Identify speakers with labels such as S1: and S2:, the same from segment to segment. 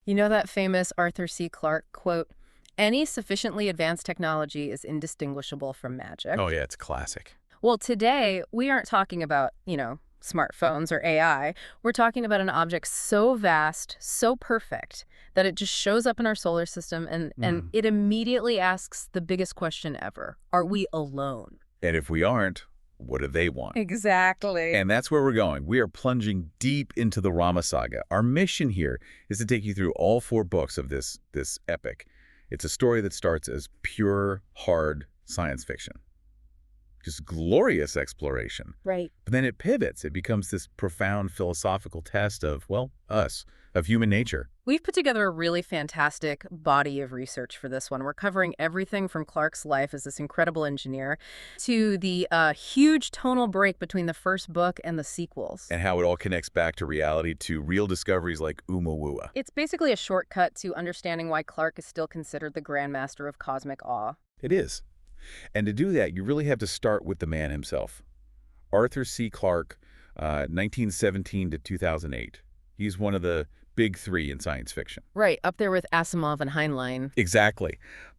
S1: You know that famous Arthur C. Clarke quote, "Any sufficiently advanced technology is indistinguishable from
S2: Oh,
S1: magic."
S2: yeah, it's classic.
S1: Well, today, we aren't talking about, smartphones or AI. We're talking about an object so vast, so perfect, that it just shows up in our solar system and
S2: Mm.
S1: it immediately asks the biggest question ever. Are we alone?
S2: And if we aren't, what do they want?
S1: Exactly.
S2: And that's where we're going. We are plunging deep into the Rama saga. Our mission here is to take you through all 4 books of this epic. It's a story that starts as pure, hard science fiction. Just glorious exploration.
S1: Right.
S2: But then it pivots. It becomes this profound philosophical test of, well, us, of human nature.
S1: We've put together a really fantastic body of research for this one. We're covering everything from Clarke's life as this incredible engineer to the huge tonal break between the first book and the sequels.
S2: And how it all connects back to reality, to real discoveries like Oumuamua.
S1: It's basically a shortcut to understanding why Clarke is still considered the grandmaster of cosmic awe.
S2: It is. And to do that, you really have to start with the man himself. Arthur C. Clarke, 1917 to 2008. He's one of the big 3 in science fiction.
S1: Right, up there with Asimov and Heinlein.
S2: Exactly.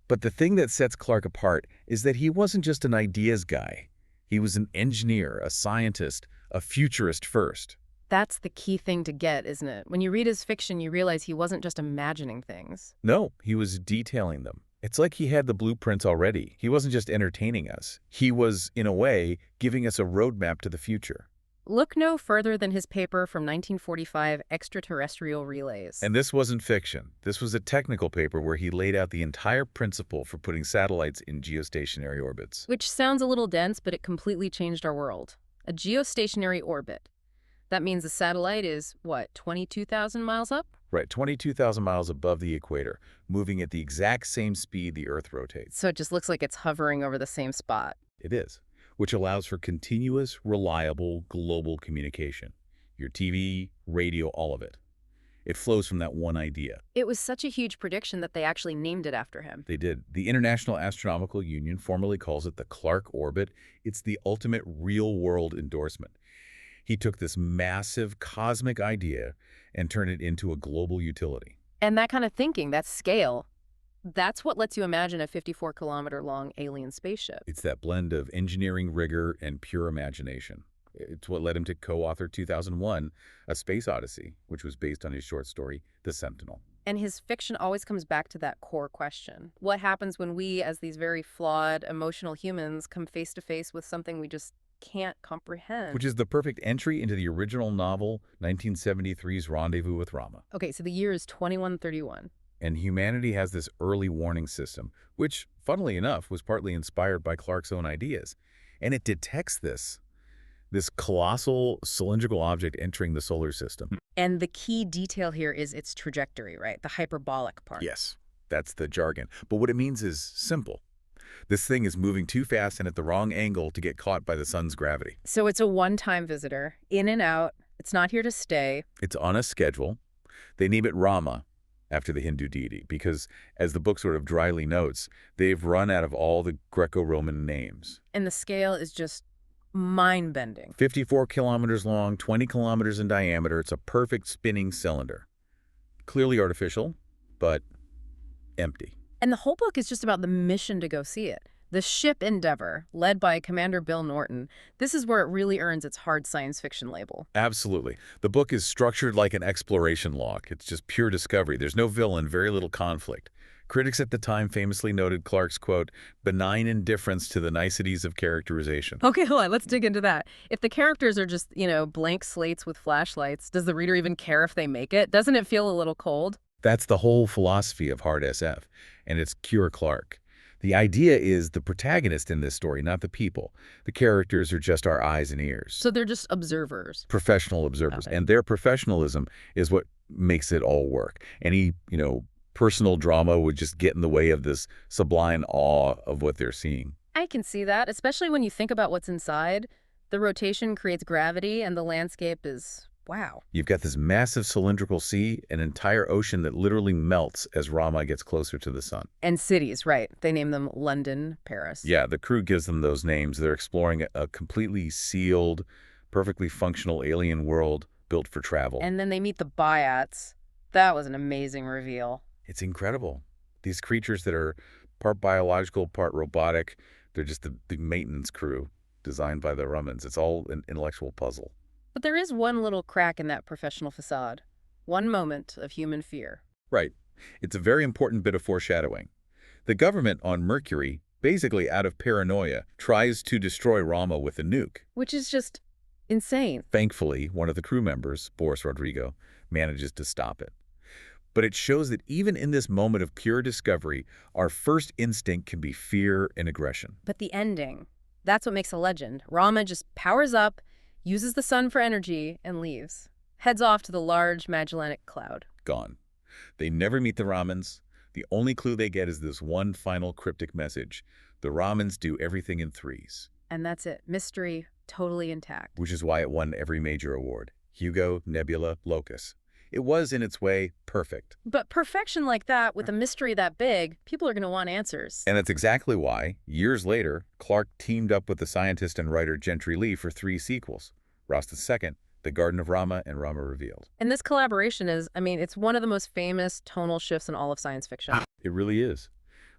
S2: But the thing that sets Clarke apart is that he wasn't just an ideas guy. He was an engineer, a scientist, a futurist first.
S1: That's the key thing to get, isn't it? When you read his fiction, you realize he wasn't just imagining things.
S2: No, he was detailing them. It's like he had the blueprints already. He wasn't just entertaining us. He was, in a way, giving us a roadmap to the future.
S1: Look no further than his paper from 1945, Extraterrestrial Relays.
S2: And this wasn't fiction. This was a technical paper where he laid out the entire principle for putting satellites in geostationary orbits.
S1: Which sounds a little dense, but it completely changed our world. A geostationary orbit. That means a satellite is, what, 22,000 miles up?
S2: Right, 22,000 miles above the equator, moving at the exact same speed the Earth rotates.
S1: So it just looks like it's hovering over the same spot.
S2: It is, which allows for continuous, reliable, global communication. Your TV, radio, all of it. It flows from that one idea.
S1: It was such a huge prediction that they actually named it after him.
S2: They did. The International Astronomical Union formally calls it the Clarke orbit. It's the ultimate real-world endorsement. He took this massive cosmic idea and turned it into a global utility.
S1: And that kind of thinking, that scale, that's what lets you imagine a 54-kilometer-long alien spaceship.
S2: It's that blend of engineering rigor and pure imagination. It's what led him to co-author 2001, A Space Odyssey, which was based on his short story, The Sentinel.
S1: And his fiction always comes back to that core question. What happens when we, as these very flawed, emotional humans, come face to face with something we just can't comprehend?
S2: Which is the perfect entry into the original novel, 1973's Rendezvous with Rama.
S1: Okay, so the year is 2131.
S2: And humanity has this early warning system, which, funnily enough, was partly inspired by Clarke's own ideas. And it detects this colossal cylindrical object entering the solar system.
S1: And the key detail here is its trajectory, right? The hyperbolic part.
S2: Yes, that's the jargon. But what it means is simple. This thing is moving too fast and at the wrong angle to get caught by the sun's gravity.
S1: So it's a one-time visitor, in and out. It's not here to stay.
S2: It's on a schedule. They name it Rama, after the Hindu deity, because, as the book sort of dryly notes, they've run out of all the Greco-Roman names.
S1: And the scale is just mind-bending.
S2: 54 kilometers long, 20 kilometers in diameter. It's a perfect spinning cylinder. Clearly artificial, but empty.
S1: And the whole book is just about the mission to go see it. The ship Endeavour, led by Commander Bill Norton, this is where it really earns its hard science fiction label.
S2: Absolutely. The book is structured like an exploration log. It's just pure discovery. There's no villain, very little conflict. Critics at the time famously noted Clarke's, quote, benign indifference to the niceties of characterization.
S1: Okay, hold on, let's dig into that. If the characters are just, blank slates with flashlights, does the reader even care if they make it? Doesn't it feel a little cold?
S2: That's the whole philosophy of hard SF, and it's pure Clarke. The idea is the protagonist in this story, not the people. The characters are just our eyes and ears.
S1: So they're just observers.
S2: Professional observers.
S1: Okay.
S2: And their professionalism is what makes it all work. Any, personal drama would just get in the way of this sublime awe of what they're seeing.
S1: I can see that, especially when you think about what's inside. The rotation creates gravity, and the landscape is, wow.
S2: You've got this massive cylindrical sea, an entire ocean that literally melts as Rama gets closer to the sun.
S1: And cities, right. They name them London, Paris.
S2: Yeah, the crew gives them those names. They're exploring a completely sealed, perfectly functional alien world built for travel.
S1: And then they meet the Buyats, That was an amazing reveal.
S2: It's incredible. These creatures that are part biological, part robotic, they're just the maintenance crew designed by the Rumans. It's all an intellectual puzzle.
S1: But there is one little crack in that professional facade. One moment of human fear.
S2: Right. It's a very important bit of foreshadowing. The government on Mercury, basically out of paranoia, tries to destroy Rama with a nuke.
S1: Which is just insane.
S2: Thankfully, one of the crew members, Boris Rodrigo, manages to stop it. But it shows that even in this moment of pure discovery, our first instinct can be fear and aggression.
S1: But the ending, that's what makes a legend. Rama just powers up, uses the sun for energy, and leaves. Heads off to the large Magellanic Cloud.
S2: Gone. They never meet the Ramans. The only clue they get is this one final cryptic message. The Ramans do everything in threes.
S1: And that's it. Mystery, totally intact.
S2: Which is why it won every major award. Hugo, Nebula, Locus. It was, in its way, perfect.
S1: But perfection like that, with a mystery that big, people are going to want answers.
S2: And that's exactly why, years later, Clarke teamed up with the scientist and writer Gentry Lee for 3 sequels. Ross II, The Garden of Rama, and Rama Revealed.
S1: And this collaboration is, it's one of the most famous tonal shifts in all of science fiction.
S2: It really is.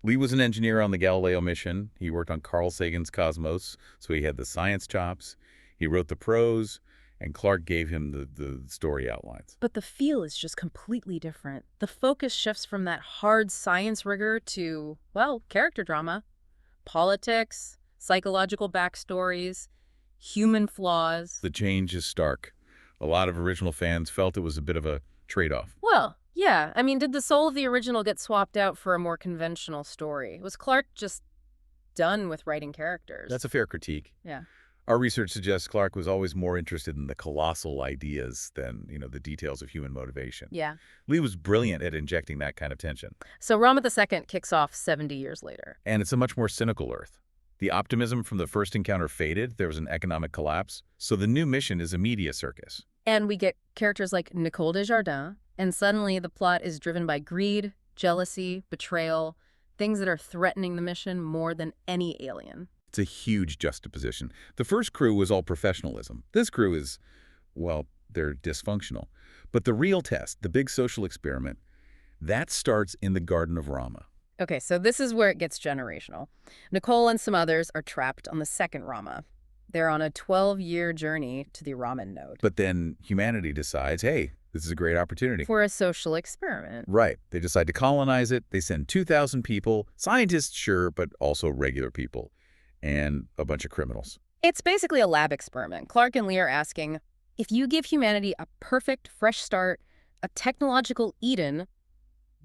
S2: Lee was an engineer on the Galileo mission. He worked on Carl Sagan's Cosmos, so he had the science chops. He wrote the prose, and Clarke gave him the story outlines.
S1: But the feel is just completely different. The focus shifts from that hard science rigor to, well, character drama, politics, psychological backstories, human flaws.
S2: The change is stark. A lot of original fans felt it was a bit of a trade-off.
S1: Well, yeah. Did the soul of the original get swapped out for a more conventional story? Was Clarke just done with writing characters?
S2: That's a fair critique.
S1: Yeah.
S2: Our research suggests Clarke was always more interested in the colossal ideas than, the details of human motivation.
S1: Yeah.
S2: Lee was brilliant at injecting that kind of tension.
S1: So Rama II kicks off 70 years later.
S2: And it's a much more cynical Earth. The optimism from the first encounter faded. There was an economic collapse. So the new mission is a media circus.
S1: And we get characters like Nicole Desjardins, and suddenly the plot is driven by greed, jealousy, betrayal, things that are threatening the mission more than any alien.
S2: It's a huge juxtaposition. The first crew was all professionalism. This crew is, well, they're dysfunctional. But the real test, the big social experiment, that starts in the Garden of Rama.
S1: Okay, so this is where it gets generational. Nicole and some others are trapped on the second Rama. They're on a 12-year journey to the Raman node.
S2: But then humanity decides, hey, this is a great opportunity.
S1: For a social experiment.
S2: Right. They decide to colonize it. They send 2,000 people, scientists, sure, but also regular people, and a bunch of criminals.
S1: It's basically a lab experiment. Clarke and Lee are asking, if you give humanity a perfect, fresh start, a technological Eden,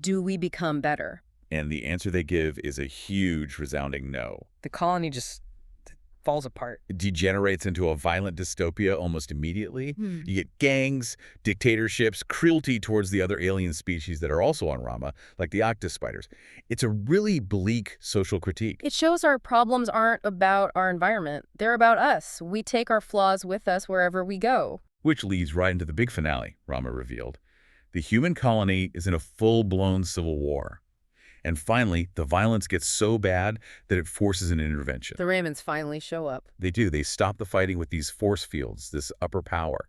S1: do we become better?
S2: And the answer they give is a huge, resounding no.
S1: The colony just falls apart.
S2: It degenerates into a violent dystopia almost immediately. You get gangs, dictatorships, cruelty towards the other alien species that are also on Rama, like the octopus spiders. It's a really bleak social critique.
S1: It shows our problems aren't about our environment. They're about us. We take our flaws with us wherever we go.
S2: Which leads right into the big finale, Rama revealed. The human colony is in a full-blown civil war. And finally, the violence gets so bad that it forces an intervention.
S1: The Ramans finally show up.
S2: They do. They stop the fighting with these force fields, this upper power.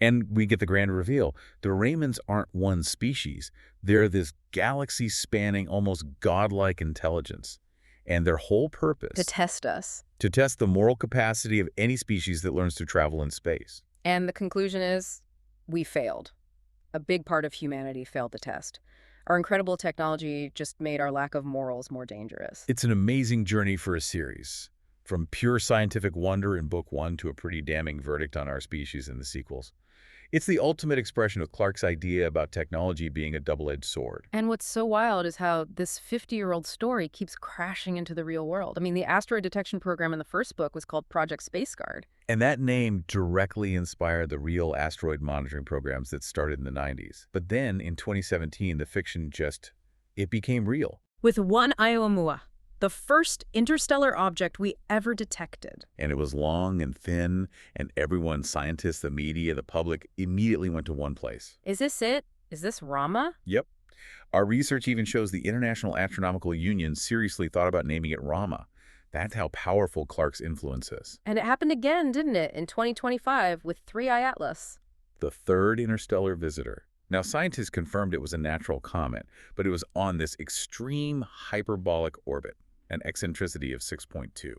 S2: And we get the grand reveal. The Ramans aren't one species. They're this galaxy-spanning, almost godlike intelligence. And their whole purpose...
S1: To test us.
S2: To test the moral capacity of any species that learns to travel in space.
S1: And the conclusion is, we failed. A big part of humanity failed the test. Our incredible technology just made our lack of morals more dangerous.
S2: It's an amazing journey for a series. From pure scientific wonder in Book 1 to a pretty damning verdict on our species in the sequels. It's the ultimate expression of Clarke's idea about technology being a double-edged sword.
S1: And what's so wild is how this 50-year-old story keeps crashing into the real world. The asteroid detection program in the first book was called Project Space Guard.
S2: And that name directly inspired the real asteroid monitoring programs that started in the 90s. But then, in 2017, the fiction it became real.
S1: With one Oumuamua, the first interstellar object we ever detected.
S2: And it was long and thin, and everyone, scientists, the media, the public, immediately went to one place.
S1: Is this it? Is this Rama?
S2: Yep. Our research even shows the International Astronomical Union seriously thought about naming it Rama. That's how powerful Clarke's influence is.
S1: And it happened again, didn't it, in 2025 with 3I Atlas.
S2: The third interstellar visitor. Now, scientists confirmed it was a natural comet, but it was on this extreme hyperbolic orbit, an eccentricity of 6.2.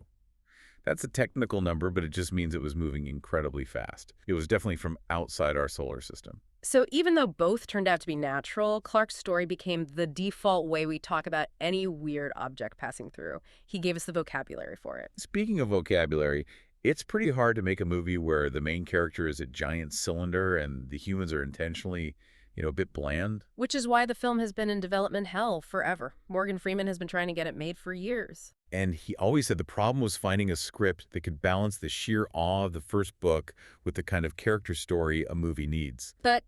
S2: That's a technical number, but it just means it was moving incredibly fast. It was definitely from outside our solar system.
S1: So even though both turned out to be natural, Clarke's story became the default way we talk about any weird object passing through. He gave us the vocabulary for it.
S2: Speaking of vocabulary, it's pretty hard to make a movie where the main character is a giant cylinder and the humans are intentionally, a bit bland.
S1: Which is why the film has been in development hell forever. Morgan Freeman has been trying to get it made for years.
S2: And he always said the problem was finding a script that could balance the sheer awe of the first book with the kind of character story a movie needs.
S1: But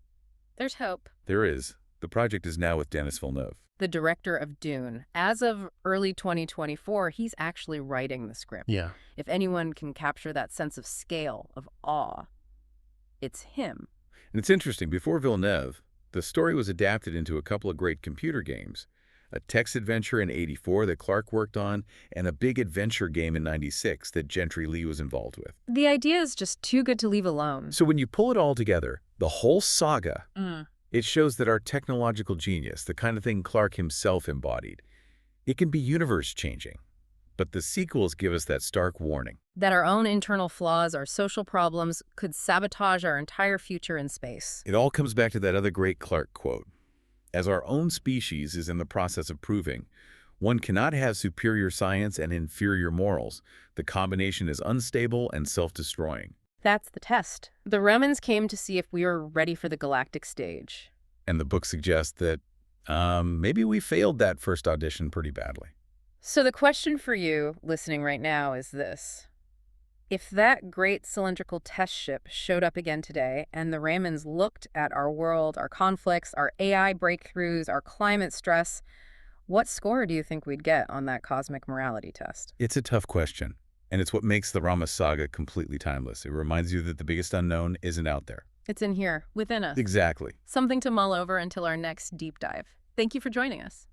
S1: there's hope.
S2: There is. The project is now with Denis Villeneuve.
S1: The director of Dune. As of early 2024, he's actually writing the script.
S3: Yeah.
S1: If anyone can capture that sense of scale, of awe, it's him.
S2: And it's interesting, before Villeneuve, the story was adapted into a couple of great computer games. A text adventure in '84 that Clarke worked on, and a big adventure game in '96 that Gentry Lee was involved with.
S1: The idea is just too good to leave alone.
S2: So when you pull it all together, the whole saga, it shows that our technological genius, the kind of thing Clarke himself embodied, it can be universe-changing. But the sequels give us that stark warning.
S1: That our own internal flaws, our social problems, could sabotage our entire future in space.
S2: It all comes back to that other great Clarke quote. As our own species is in the process of proving, one cannot have superior science and inferior morals. The combination is unstable and self-destroying.
S1: That's the test. The Romans came to see if we were ready for the galactic stage.
S2: And the book suggests that maybe we failed that first audition pretty badly.
S1: So the question for you listening right now is this. If that great cylindrical test ship showed up again today and the Ramans looked at our world, our conflicts, our AI breakthroughs, our climate stress, what score do you think we'd get on that cosmic morality test?
S2: It's a tough question, and it's what makes the Rama saga completely timeless. It reminds you that the biggest unknown isn't out there.
S1: It's in here, within us.
S2: Exactly.
S1: Something to mull over until our next deep dive. Thank you for joining us.